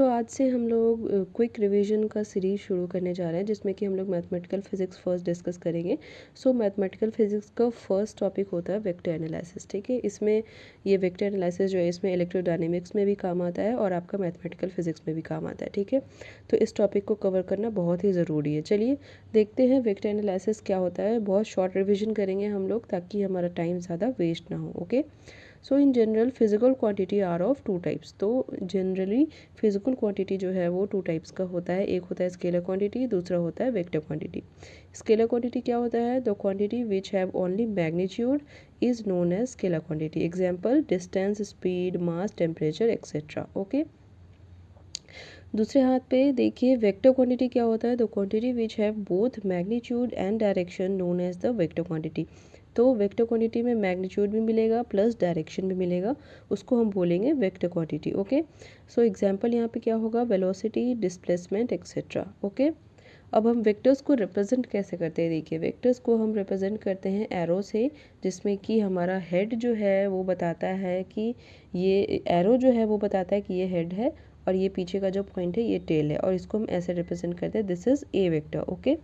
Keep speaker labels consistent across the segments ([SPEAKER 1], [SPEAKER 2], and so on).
[SPEAKER 1] तो आज से हम लोग क्विक रिवीजन का सीरीज शुरू करने जा रहे हैं, जिसमें कि हम लोग मैथमेटिकल फिजिक्स फर्स्ट डिस्कस करेंगे। सो मैथमेटिकल फिजिक्स का फर्स्ट टॉपिक होता है वेक्टर एनालिसिस। ठीक है, इसमें ये वेक्टर एनालिसिस जो है इसमें इलेक्ट्रोडायनेमिक्स में भी काम आता है और आपका मैथमेटिकल फिजिक्स में भी काम आता है। ठीक है, तो इस टॉपिक को कवर करना बहुत ही ज़रूरी है। चलिए देखते हैं वेक्टर एनालिसिस क्या होता है। बहुत शॉर्ट रिविजन करेंगे हम लोग ताकि हमारा टाइम ज़्यादा वेस्ट ना हो। Okay, so in general physical quantity are of two types. तो जनरली फिजिकल क्वांटिटी जो है वो टू टाइप्स का होता है। एक होता है स्केलर क्वांटिटी, दूसरा होता है वेक्टर क्वांटिटी। स्केलर क्वांटिटी क्या होता है? The quantity which have only magnitude is known as scalar quantity. Example distance, speed, mass, temperature etcetera. Okay, दूसरे हाथ पे देखिए वेक्टर क्वांटिटी क्या होता है? The quantity which have both magnitude and direction known as the vector quantity. तो vector quantity में magnitude भी मिलेगा प्लस डायरेक्शन भी मिलेगा, उसको हम बोलेंगे vector quantity. Okay, so example यहाँ पे क्या होगा? Velocity, displacement etcetera. ओके, अब हम वेक्टर्स को रिप्रेजेंट कैसे करते हैं? देखिए वेक्टर्स को हम रिप्रेजेंट करते हैं एरो से, जिसमें कि हमारा हेड जो है वो बताता है कि ये एरो जो है वो बताता है कि ये हेड है और ये पीछे का जो पॉइंट है ये टेल है, और इसको हम ऐसे रिप्रेजेंट करते हैं, this is a vector. Okay,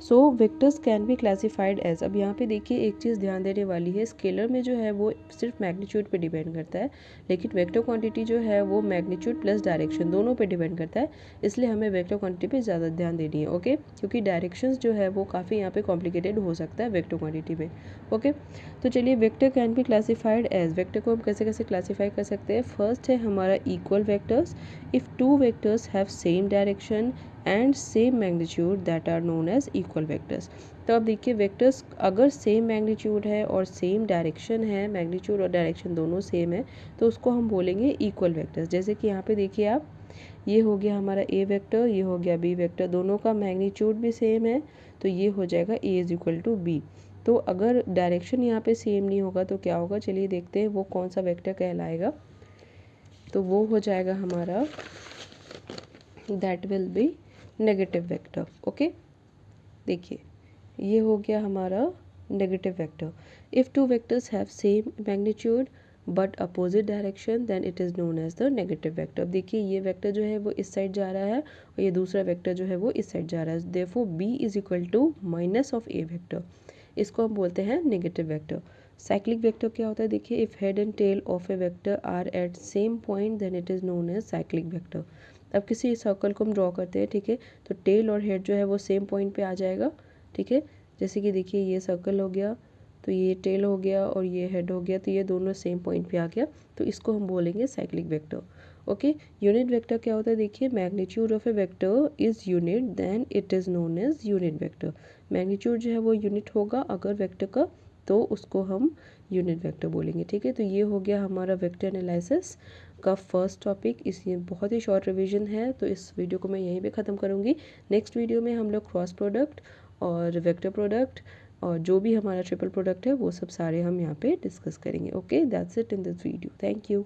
[SPEAKER 1] so vectors can be classified as. अब यहाँ पे देखिए एक चीज़ ध्यान देने वाली है, स्केलर में जो है वो सिर्फ मैग्नीट्यूड पे डिपेंड करता है, लेकिन वेक्टर क्वांटिटी जो है वो मैग्नीट्यूड प्लस डायरेक्शन दोनों पे डिपेंड करता है। इसलिए हमें वेक्टर क्वांटिटी पे ज़्यादा ध्यान देनी है। ओके, क्योंकि डायरेक्शंस जो है वो काफ़ी यहाँ पे कॉम्प्लिकेटेड हो सकता है वेक्टर क्वांटिटी में। ओके, तो चलिए vector can be classified as. Vector को हम कैसे कैसे क्लासीफाई कर सकते हैं? फर्स्ट है हमारा equal vectors. If two vectors have same direction and same magnitude that are known as equal vectors. तो अब देखिए वेक्टर्स अगर सेम मैग्नीट्यूड है और सेम डायरेक्शन है, मैग्नीट्यूड और डायरेक्शन दोनों सेम है, तो उसको हम बोलेंगे इक्वल वेक्टर्स। जैसे कि यहाँ पे देखिए आप, ये हो गया हमारा ए वेक्टर, ये हो गया बी वेक्टर, दोनों का मैग्नीट्यूड भी सेम है, तो ये हो जाएगा ए इज इक्वल टू बी। तो अगर डायरेक्शन यहाँ पे सेम नहीं होगा तो क्या होगा? चलिए देखते हैं वो कौन सा वेक्टर कहलाएगा। तो वो हो जाएगा हमारा, that will be negative vector. Okay, देखिए ये हो गया हमारा negative vector. If two vectors have same magnitude but opposite direction then it is known as the negative vector. अब देखिए ये वेक्टर जो है वो इस साइड जा रहा है और ये दूसरा वेक्टर जो है वो इस साइड जा रहा है, therefore B is equal to minus of A vector. इसको हम बोलते हैं नेगेटिव वेक्टर। साइक्लिक वेक्टर क्या होता है? देखिए if head and tail of A vector are at same point then it is known as cyclic vector. अब किसी सर्कल को हम ड्रॉ करते हैं, ठीक है, तो टेल और हेड जो है वो सेम पॉइंट पे आ जाएगा। ठीक है, जैसे कि देखिए ये सर्कल हो गया, तो ये टेल हो गया और ये हेड हो गया, तो ये दोनों सेम पॉइंट पे आ गया, तो इसको हम बोलेंगे cyclic vector. Okay, unit vector क्या होता है? देखिए magnitude of A vector is unit then it is known as unit vector. Magnitude जो है वो यूनिट होगा अगर वेक्टर का, तो उसको हम यूनिट वेक्टर बोलेंगे। ठीक है, तो ये हो गया हमारा वेक्टर एनालिसिस का फर्स्ट टॉपिक। इसमें बहुत ही शॉर्ट रिवीजन है, तो इस वीडियो को मैं यहीं पे ख़त्म करूँगी। नेक्स्ट वीडियो में हम लोग क्रॉस प्रोडक्ट और वेक्टर प्रोडक्ट और जो भी हमारा ट्रिपल प्रोडक्ट है वो सब सारे हम यहाँ पे डिस्कस करेंगे। Okay, that's it in this video. Thank you.